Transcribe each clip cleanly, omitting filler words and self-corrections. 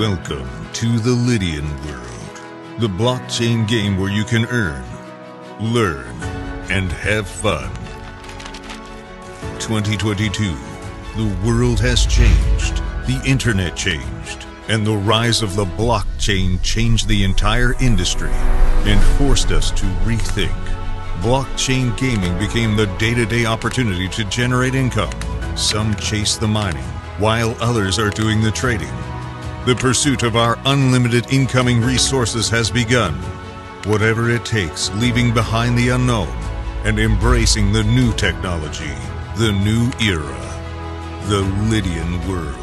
Welcome to the Lydian world, the blockchain game where you can earn, learn, and have fun. 2022, the world has changed, the internet changed, and the rise of the blockchain changed the entire industry and forced us to rethink. Blockchain gaming became the day-to-day opportunity to generate income. Some chase the mining, while others are doing the trading. The pursuit of our unlimited incoming resources has begun. Whatever it takes, leaving behind the unknown and embracing the new technology, the new era, the Lydian world.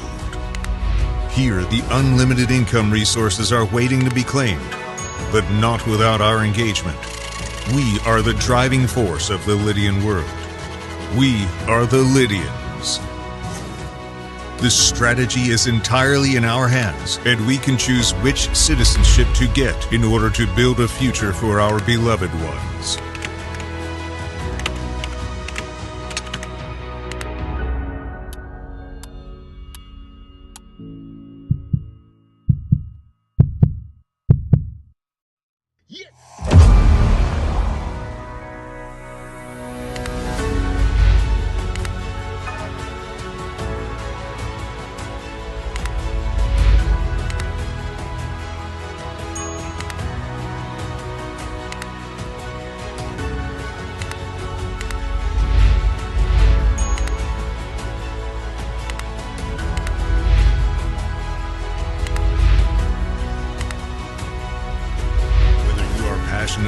Here, the unlimited income resources are waiting to be claimed, but not without our engagement. We are the driving force of the Lydian world. We are the Lydians. The strategy is entirely in our hands, and we can choose which citizenship to get in order to build a future for our beloved ones.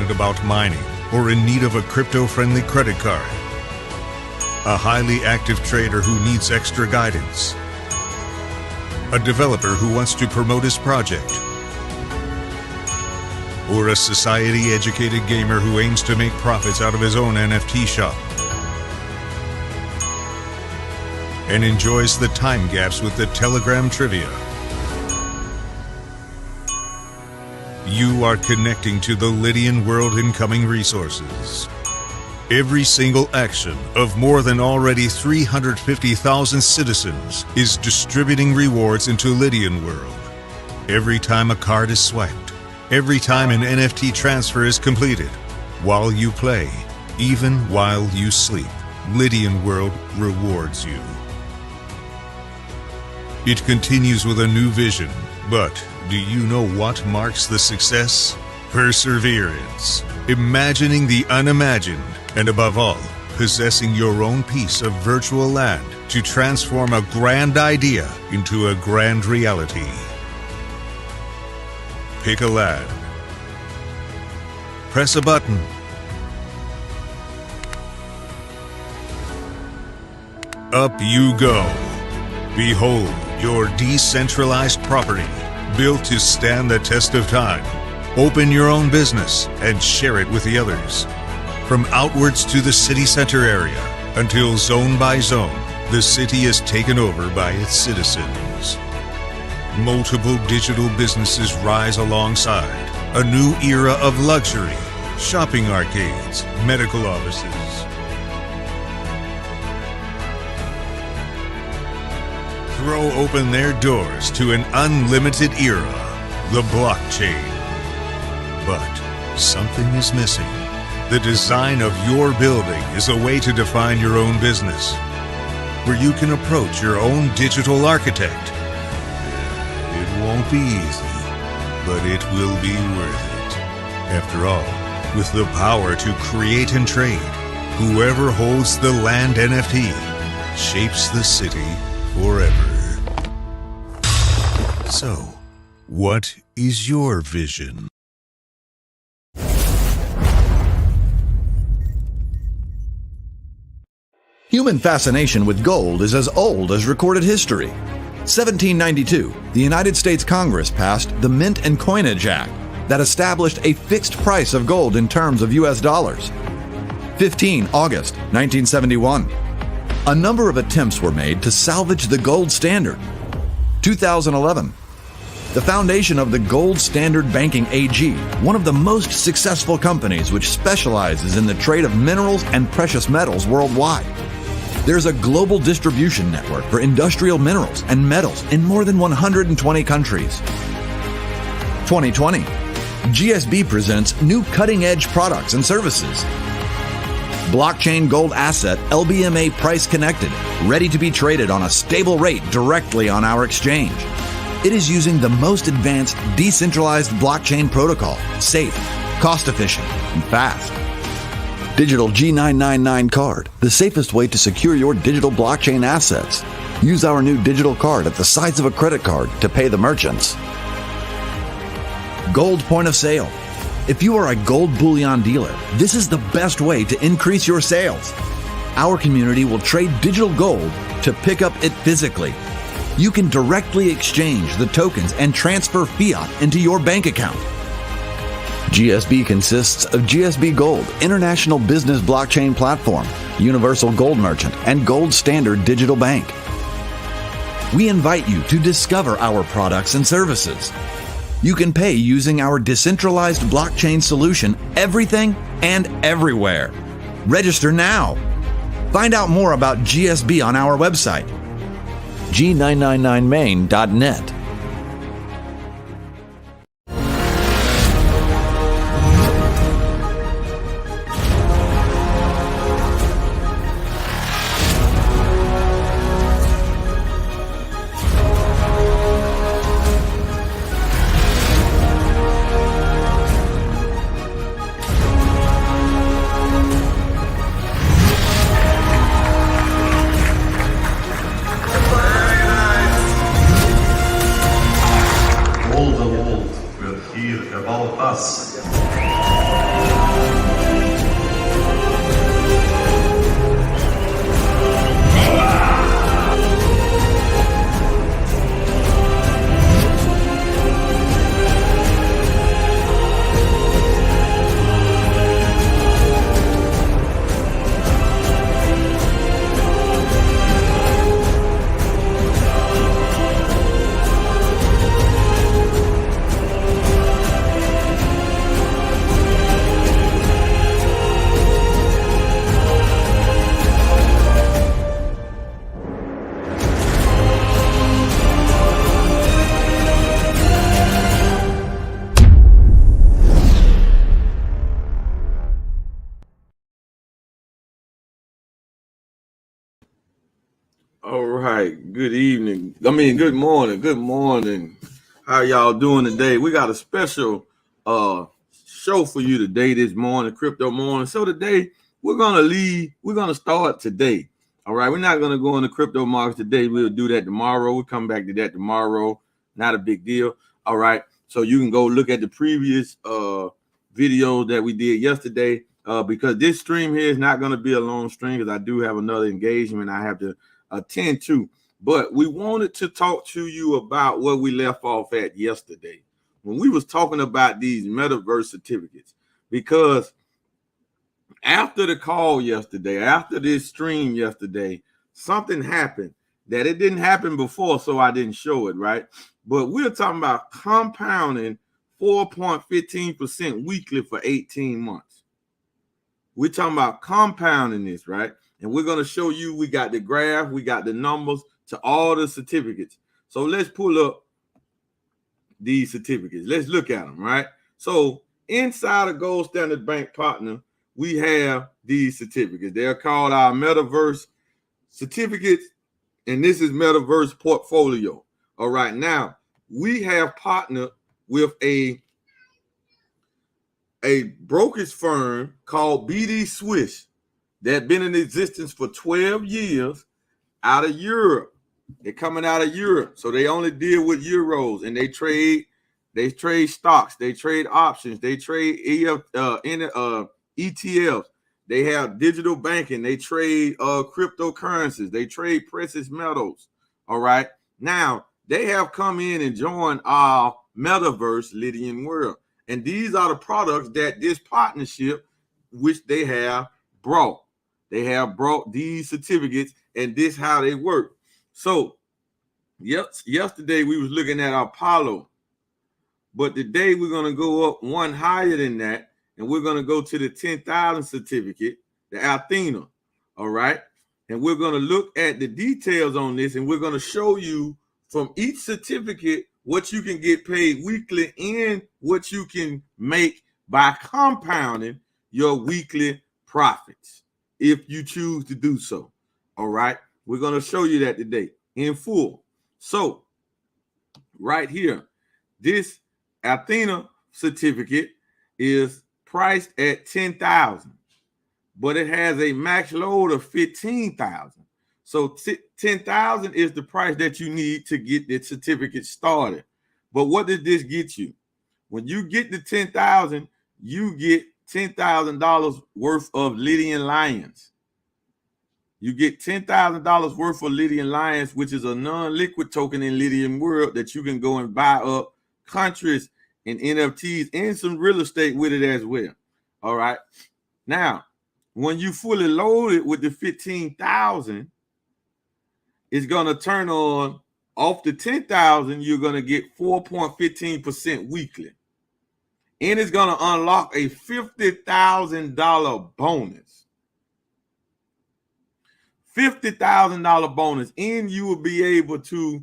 About mining or in need of a crypto-friendly credit card, a highly active trader who needs extra guidance, a developer who wants to promote his project, or a society-educated gamer who aims to make profits out of his own NFT shop and enjoys the time gaps with the Telegram trivia. You are connecting to the Lydian world incoming resources. Every single action of more than already 350,000 citizens is distributing rewards into Lydian world. Every time a card is swiped, every time an NFT transfer is completed, while you play, even while you sleep, Lydian world rewards you. It continues with a new vision, but do you know what marks the success? Perseverance, imagining the unimagined, and above all, possessing your own piece of virtual land to transform a grand idea into a grand reality. Pick a land. Press a button. Up you go. Behold your decentralized property, built to stand the test of time. Open your own business and share it with the others. From outwards to the city center area, until zone by zone, the city is taken over by its citizens. Multiple digital businesses rise alongside. A new era of luxury, shopping arcades, medical offices. Throw open their doors to an unlimited era, the blockchain. But something is missing. The design of your building is a way to define your own business, where you can approach your own digital architect. It won't be easy, but it will be worth it. After all, with the power to create and trade, whoever holds the land NFT shapes the city forever. So, what is your vision? Human fascination with gold is as old as recorded history. 1792, the United States Congress passed the Mint and Coinage Act that established a fixed price of gold in terms of US dollars. 15 August 1971, a number of attempts were made to salvage the gold standard. 2011, the foundation of the Gold Standard Banking AG, one of the most successful companies which specializes in the trade of minerals and precious metals worldwide. There's a global distribution network for industrial minerals and metals in more than 120 countries. 2020. GSB presents new cutting-edge products and services. Blockchain Gold Asset LBMA price connected, ready to be traded on a stable rate directly on our exchange. It is using the most advanced decentralized blockchain protocol, safe, cost-efficient, and fast. Digital G999 card, the safest way to secure your digital blockchain assets. Use our new digital card at the size of a credit card to pay the merchants. Gold point of sale. If you are a gold bullion dealer, this is the best way to increase your sales. Our community will trade digital gold to pick up it physically. You can directly exchange the tokens and transfer fiat into your bank account. GSB consists of GSB Gold, International Business Blockchain Platform, Universal Gold Merchant, and Gold Standard Digital Bank. We invite you to discover our products and services. You can pay using our decentralized blockchain solution, everything and everywhere. Register now. Find out more about GSB on our website, g999main.net. All right. Good evening. Good morning. Good morning. How y'all doing today? We got a special show for you today, this morning, crypto morning. So today we're gonna start today. All right. We're not gonna go into crypto markets today. We'll do that tomorrow. We'll come back to that tomorrow. Not a big deal. All right. So you can go look at the previous video that we did yesterday because this stream here is not going to be a long stream because I do have another engagement I have to attend to. But we wanted to talk to you about where we left off at yesterday when we was talking about these metaverse certificates, because after the call yesterday, after this stream yesterday, something happened that it didn't happen before, so I didn't show it, right? But we're talking about compounding 4.15% weekly for 18 months. We're talking about compounding this, right? And we're going to show you, we got the graph, we got the numbers to all the certificates. So let's pull up these certificates. Let's look at them, right? So inside of Gold Standard Bank Partner, we have these certificates. They're called our Metaverse certificates, and this is Metaverse Portfolio. All right, now we have partnered with a brokerage firm called BD Swiss that been in existence for 12 years out of Europe. They're coming out of Europe, so they only deal with euros, and they trade stocks, they trade options, they trade ETFs. They have digital banking, they trade cryptocurrencies, they trade precious metals. All right, now they have come in and joined our metaverse Lydian world, and these are the products that this partnership, which they have brought. They have brought these certificates, and this how they work. So, yesterday we was looking at Apollo, but today we're going to go up one higher than that, and we're going to go to the 10,000 certificate, the Athena. All right, and we're going to look at the details on this, and we're going to show you from each certificate what you can get paid weekly and what you can make by compounding your weekly profits if you choose to do so. All right, we're going to show you that today in full. So right here, this Athena certificate is priced at $10,000, but it has a max load of $15,000. So $10,000 is the price that you need to get the certificate started. But what does this get you? When you get the $10,000, you get $10,000 worth of Lydian Lions. You get $10,000 worth of Lydian Lions, which is a non-liquid token in Lydian world that you can go and buy up countries and NFTs and some real estate with it as well. All right. Now, when you fully loaded with the 15,000, it's going to turn on off the 10,000. You're going to get 4.15% weekly. And it's going to unlock a $50,000 bonus. $50,000 bonus. And you will be able to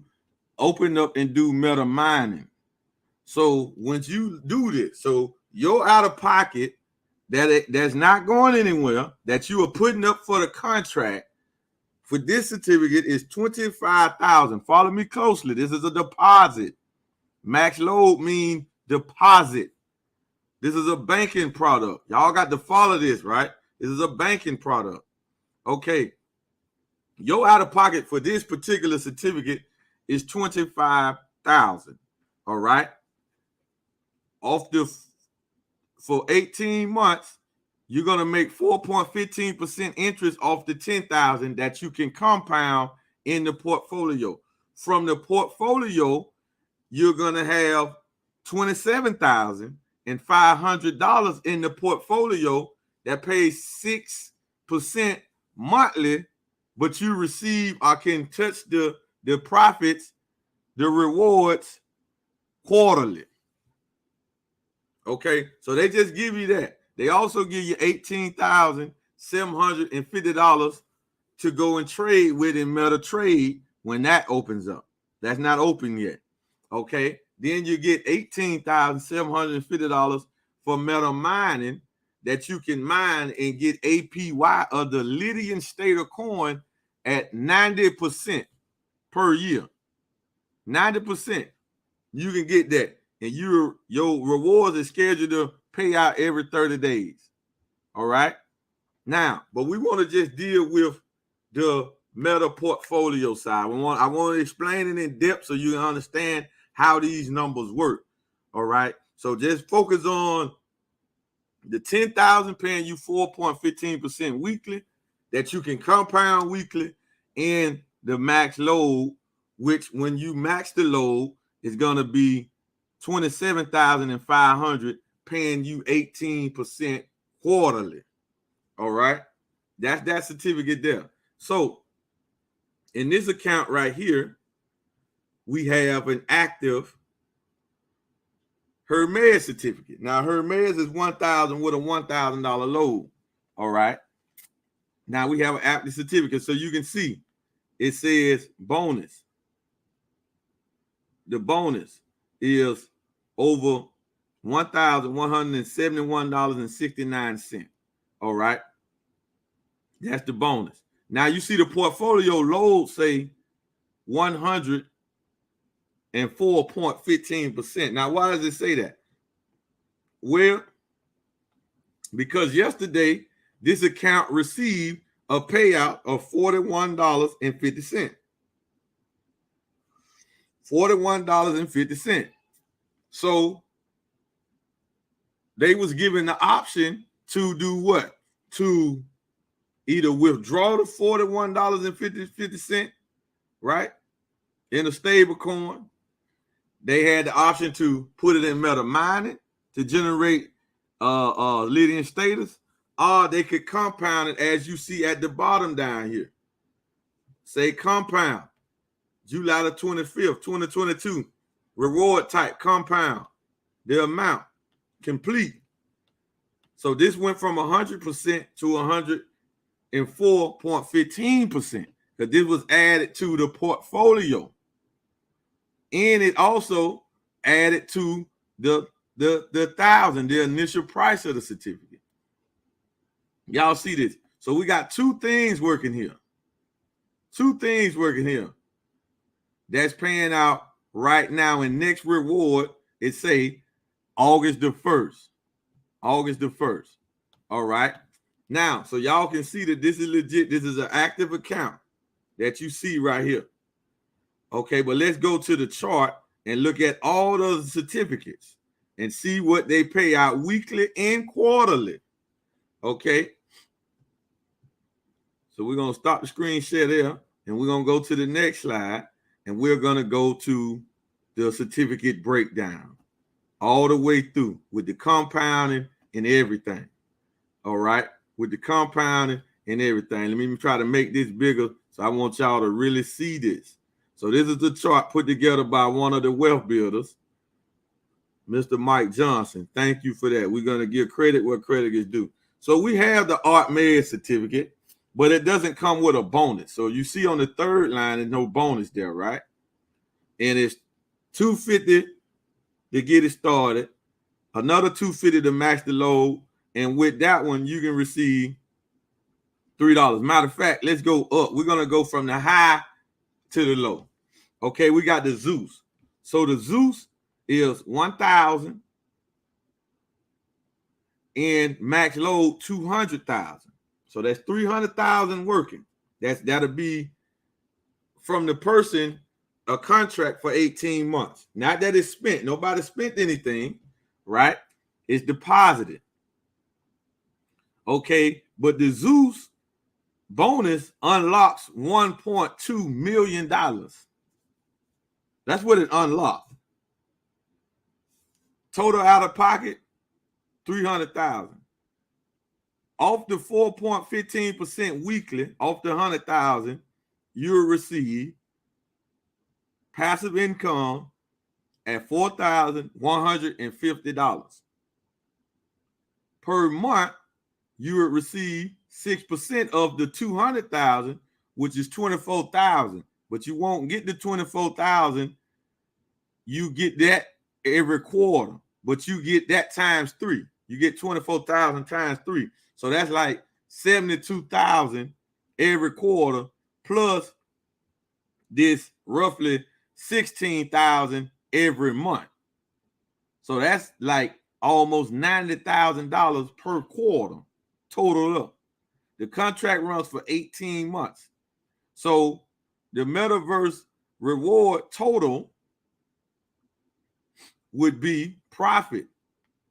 open up and do meta mining. So once you do this, so your out of pocket that's not going anywhere, that you are putting up for the contract for this certificate is $25,000. Follow me closely. This is a deposit. Max load means deposit. This is a banking product. Y'all got to follow this, right? This is a banking product. Okay. Your out of pocket for this particular certificate is $25,000. All right. For 18 months, you're going to make 4.15% interest off the 10,000 that you can compound in the portfolio. From the portfolio, you're going to have $27,500 in the portfolio that pays 6% monthly, but you receive or can touch the profits, the rewards quarterly. Okay, so they just give you that. They also give you $18,750 to go and trade with in Meta Trade when that opens up. That's not open yet. Okay, then you get $18,750 for Meta mining that you can mine and get APY of the Lydian state of coin at 90% per year. 90%. You can get that. And your rewards is scheduled to pay out every 30 days. All right. Now, but we want to just deal with the meta portfolio side. I want to explain it in depth so you can understand how these numbers work. All right. So just focus on the 10,000 paying you 4.15% weekly that you can compound weekly, and the max load, which when you max the load is going to be $27,500, paying you 18% quarterly. All right. That's that certificate there. So in this account right here, we have an active Hermes certificate. Now, Hermes is 1,000 with a $1,000 load. All right. Now we have an active certificate. So you can see it says bonus. The bonus is over $1,171.69. All right. That's the bonus. Now you see the portfolio load say 104.15%. Now, why does it say that? Well, because yesterday this account received a payout of $41.50. $41.50. So they was given the option to do what? To either withdraw the $41.50, right, in a stable coin. They had the option to put it in meta mining to generate Lydian status, or they could compound it as you see at the bottom down here. Say compound, July the 25th, 2022, reward type compound, the amount, complete. So this went from 100% to and 4.15%, because this was added to the portfolio. And it also added to the initial price of the certificate. Y'all see this? So we got two things working here. Two things working here. That's paying out right now. And next reward, it say August the 1st. August the 1st. All right. Now, so y'all can see that this is legit. This is an active account that you see right here. Okay, but let's go to the chart and look at all those certificates and see what they pay out weekly and quarterly. Okay. So we're going to stop the screen share there, and we're going to go to the next slide, and we're going to go to the certificate breakdown all the way through with the compounding and everything. All right, with the compounding and everything. Let me try to make this bigger, so I want y'all to really see this. So this is the chart put together by one of the wealth builders, Mr. Mike Johnson. Thank you for that. We're going to give credit where credit is due. So we have the Art Med certificate, but it doesn't come with a bonus. So you see on the third line, there's no bonus there, right? And it's $250 to get it started, another $250 to max the load, and with that one, you can receive $3. Matter of fact, let's go up. We're going to go from the high to the low. Okay, we got the Zeus. So the Zeus is 1,000 and max load 200,000. So that's 300,000 working. That'll be from the person a contract for 18 months. Not that it's spent. Nobody spent anything, right? It's deposited. Okay, but the Zeus bonus unlocks $1.2 million. That's what it unlocked. Total out of pocket, $300,000. Off the 4.15% weekly, off the $100,000, you'll receive passive income at $4,150. Per month, you will receive 6% of the 200,000, which is 24,000. But you won't get the 24,000. You get that every quarter, but you get that times 3. You get 24,000 times 3. So that's like 72,000 every quarter, plus this roughly 16,000 every month. So that's like almost $90,000 per quarter total up. The contract runs for 18 months. So the metaverse reward total would be profit.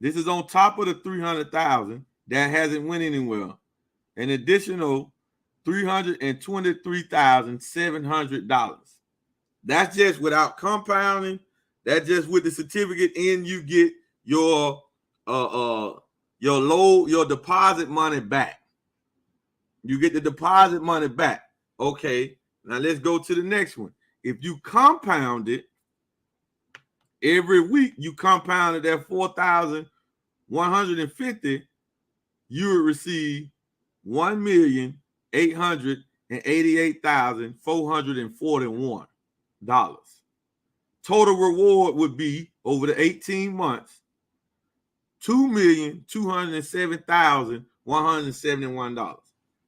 This is on top of the 300,000 that hasn't went anywhere. An additional $323,700. That's just without compounding. That's just with the certificate, and you get your deposit money back. You get the deposit money back. Okay, now let's go to the next one. If you compound it every week, you compound it at 4,150, you will receive $1,888,441. Total reward would be over the 18 months, $2,207,171.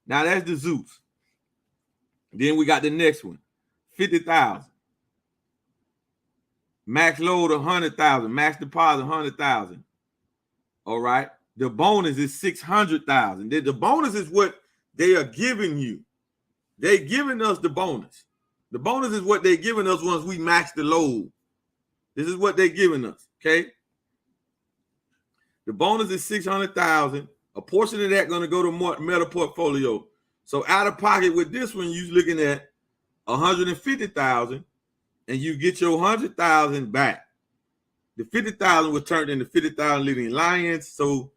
Now that's the Zeus. Then we got the next one, 50,000. Max load 100,000. Max deposit 100,000. All right. The bonus is 600,000. The bonus is what they are giving you. They're giving us the bonus. The bonus is what they're giving us once we max the load. This is what they're giving us. Okay. The bonus is 600,000. A portion of that going to go to Meta portfolio. So out of pocket with this one, you're looking at 150,000, and you get your 100,000 back. The 50,000 was turned into 50,000 living lions. So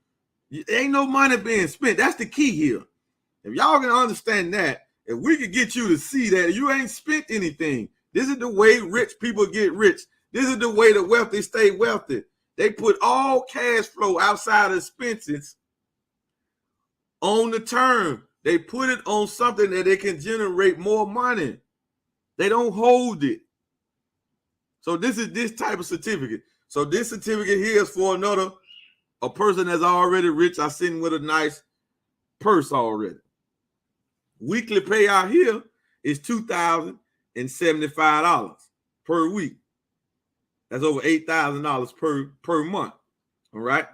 there ain't no money being spent. That's the key here. If y'all can understand that, if we could get you to see that you ain't spent anything, this is the way rich people get rich. This is the way the wealthy stay wealthy. They put all cash flow outside of expenses on the term. They put it on something that they can generate more money. They don't hold it. So this is this type of certificate. So this certificate here is for a person that's already rich. I sitting with a nice purse already. Weekly payout here is $2,075 per week. That's over $8,000 per month. All right.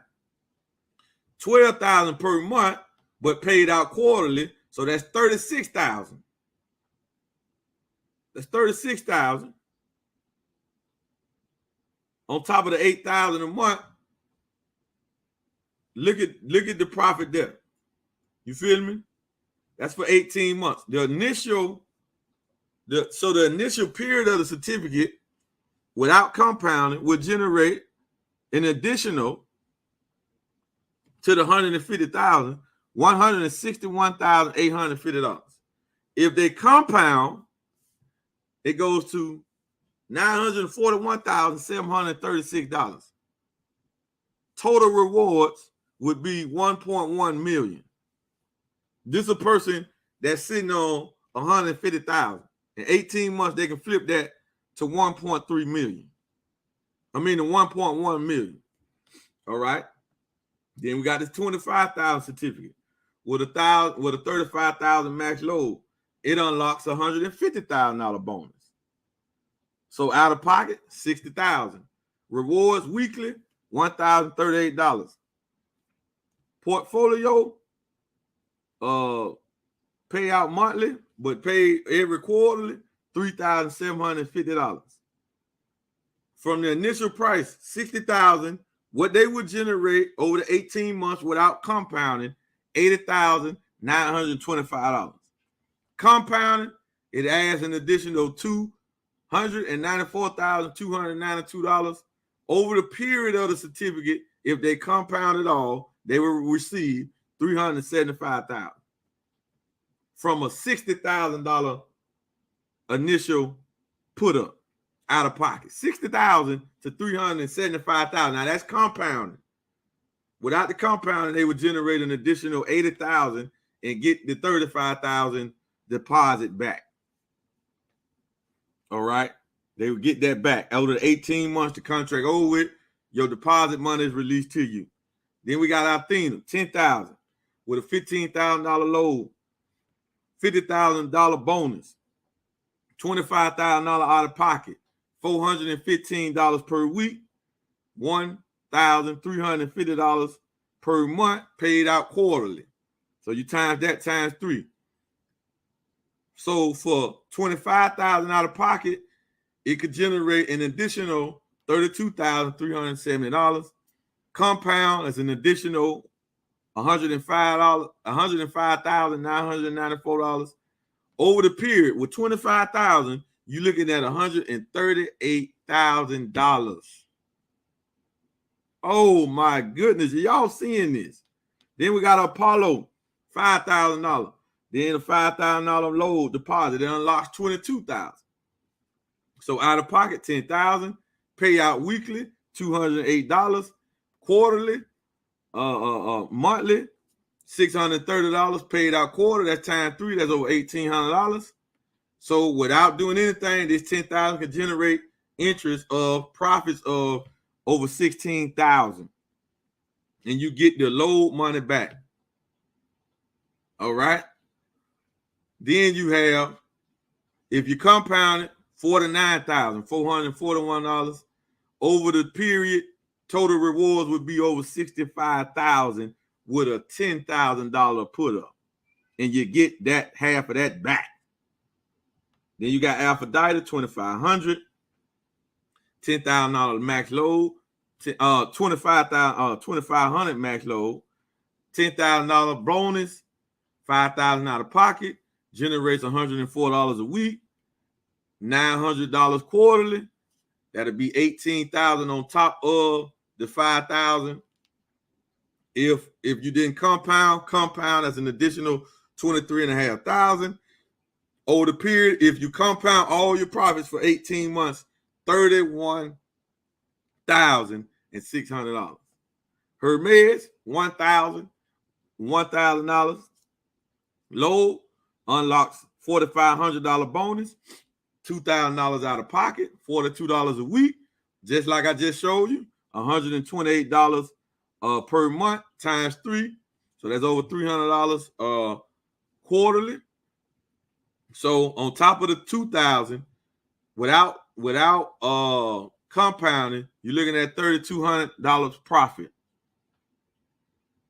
$12,000 per month, but paid out quarterly. So that's $36,000. That's $36,000. On top of the $8,000 a month. Look at the profit there. You feel me? That's for 18 months. The initial period of the certificate without compounding would generate an additional to the $150,000, $161,850. If they compound, it goes to $941,736. Total rewards would be $1.1 million. This is a person that's sitting on $150,000. In 18 months, they can flip that to $1.3 million. I mean, to $1.1 million. All right. Then we got this $25,000 certificate with a $35,000 max load. It unlocks a $150,000 bonus. So out of pocket, $60,000. Rewards weekly, $1,038. Portfolio, payout monthly, but pay every quarterly, $3,750. From the initial price, $60,000, what they would generate over the 18 months without compounding, $80,925. Compounding, it adds an additional $294,292 over the period of the certificate. If they compound it all, they will receive $375,000 from a $60,000 initial put up out of pocket. $60,000 to $375,000. Now that's compounding. Without the compounding, they would generate an additional $80,000 and get the $35,000 deposit back. All right, they would get that back after the 18 months. The contract over with, your deposit money is released to you. Then we got our Athena, $10,000 with a $15,000 load, $50,000 bonus, $25,000 out of pocket, $415 per week, $1,350 per month, paid out quarterly. So you times that times 3. So for $25,000 out of pocket, it could generate an additional $32,370. Compound is an additional $105,994. Over the period with $25,000, you're looking at $138,000. Oh my goodness, y'all seeing this? Then we got Apollo, $5,000. Then a $5,000 load deposit, it unlocks $22,000. So out of pocket, $10,000. Payout weekly, $208. Quarterly, monthly, $630. Paid out quarter, that's times 3, that's over $1,800. So without doing anything, this $10,000 can generate interest of profits of over $16,000. And you get the load money back. All right. Then you have, if you compound it, $49,441. Over the period, total rewards would be over $65,000 with a $10,000 put up. And you get that half of that back. Then you got Aphrodite, $2,500, $10,000 max load, $2,500 max load, $10,000 bonus, $5,000 out of pocket, generates $104 a week, $900 quarterly. That'll be $18,000 on top of the $5,000. If you didn't compound as an additional $23,500. Over the period, if you compound all your profits for 18 months, $31,600. Hermes, $1,000. Load unlocks $4,500 bonus, $2,000 out of pocket, $42 a week, just like I just showed you, $128 per month times 3. So that's over $300 quarterly. So on top of the $2,000, without compounding, you're looking at $3,200 profit.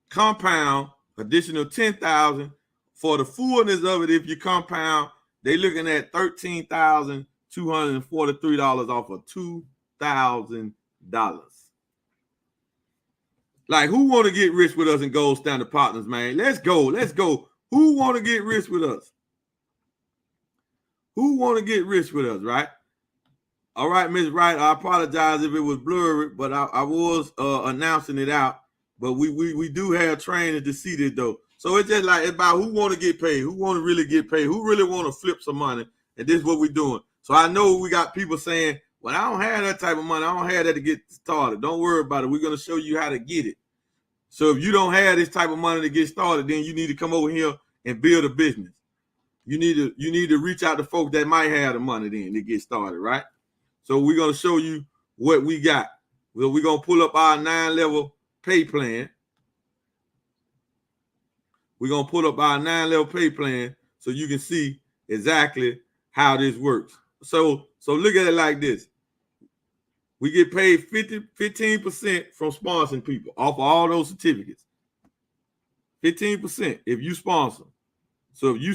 Compound additional $10,000 for the fullness of it. If you compound, they're looking at $13,243 off of $2,000. Like, who want to get rich with us in Gold Standard Partners, man? Let's go. Who want to get rich with us? Who want to get rich with us, right? All right, Miss Wright, I apologize if it was blurry, but I was announcing it out. But we do have training to see this, though. So it's just like, it's about who want to get paid, who want to really get paid, who really want to flip some money, and this is what we're doing. So I know we got people saying, well, I don't have that type of money. I don't have that to get started. Don't worry about it. We're going to show you how to get it. So if you don't have this type of money to get started, then you need to come over here and build a business. You need to reach out to folks that might have the money then to get started, right? So we're going to show you what we got. Well, we're going to pull up our 9-level pay plan. We're going to pull up our 9-level pay plan so you can see exactly how this works. So look at it like this. We get paid 15% from sponsoring people off of all those certificates. 15% if you sponsor. So if you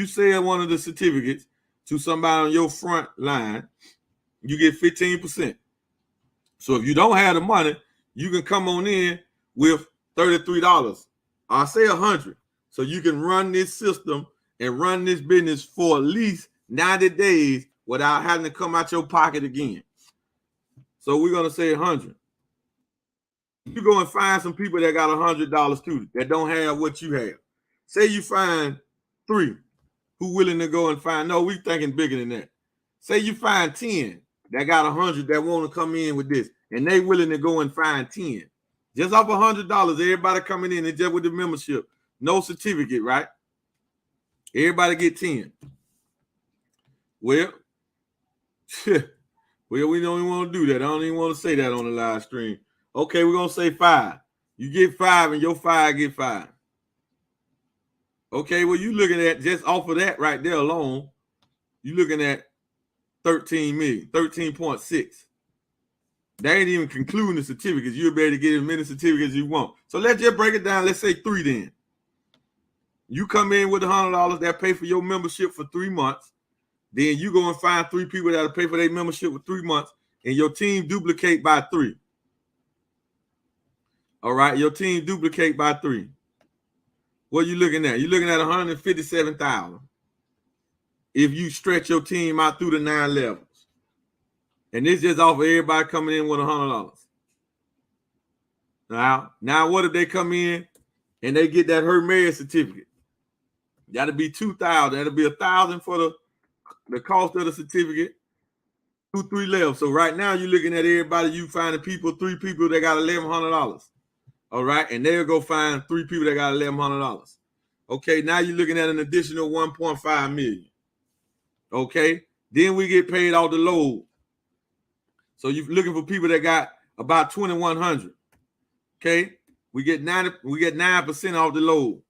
sell one of the certificates to somebody on your front line, you get 15%. So if you don't have the money, you can come on in with $33. I say $100. So you can run this system and run this business for at least 90 days without having to come out your pocket again. So we're gonna say $100. You go and find some people that got $100 too, that don't have what you have. Say you find 3 who willing to go and find. No, we thinking bigger than that. Say you find 10 that got 100 that want to come in with this, and they willing to go and find 10. Just off $100, everybody coming in and just with the membership, no certificate, right? Everybody get 10. Well, well, we don't even want to do that. I don't even want to say that on the live stream. Okay, we're going to say 5. You get 5 and your 5 get 5. Okay, well, you're looking at just off of that right there alone, you're looking at 13 million, 13.6. That ain't even concluding the certificates. You'll be able to get as many certificates as you want. So let's just break it down. Let's say 3 then. You come in with $100 that pay for your membership for 3 months. Then you go and find 3 people that'll pay for their membership for 3 months, and your team duplicate by 3. All right, your team duplicate by 3. What are you looking at? You're looking at $157,000 if you stretch your team out through the 9 levels. And this just off of everybody coming in with $100. Now what if they come in and they get that Hermes certificate? That'll be $2,000. That'll be $1,000 for the cost of the certificate. 2-3 levels. So right now you're looking at everybody. You finding 3 people that got $1,100. All right, and they'll go find 3 people that got $1,100. Okay, now you're looking at an additional $1.5 million. Okay, then we get paid off the load. So you're looking for people that got about 2,100. Okay, we get 9% off the load.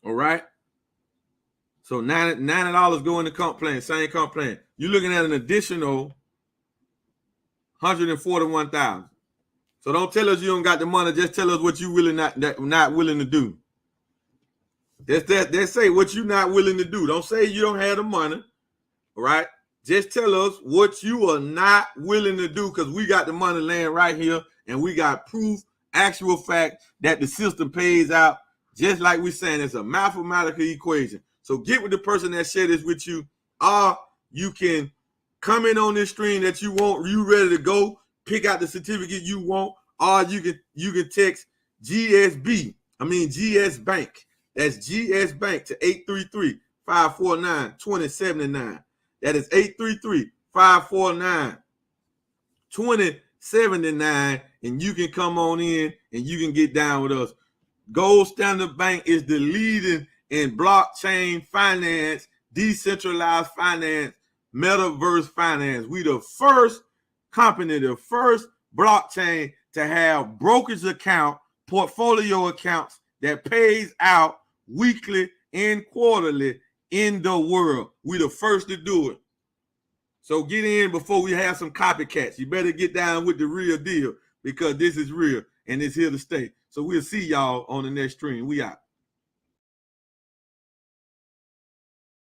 All right. So $90 go in the comp plan, same comp plan. You're looking at an additional $141,000. So don't tell us you don't got the money. Just tell us what you really not willing to do. That's say what you not willing to do. Don't say you don't have the money. All right. Just tell us what you are not willing to do, because we got the money laying right here, and we got proof, actual fact that the system pays out. Just like we're saying, it's a mathematical equation. So get with the person that shared this with you, or you can come in on this stream that you want, you ready to go, pick out the certificate you want, or you can text GS Bank. That's GS Bank to 833-549-2079. That is 833-549-2079, and you can come on in and you can get down with us. Gold Standard Bank is the leading in blockchain finance, decentralized finance, metaverse finance. We the first company, the first blockchain to have brokerage account, portfolio accounts that pays out weekly and quarterly in the world. We the first to do it. So get in before we have some copycats. You better get down with the real deal because this is real and it's here to stay. So we'll see y'all on the next stream. We out.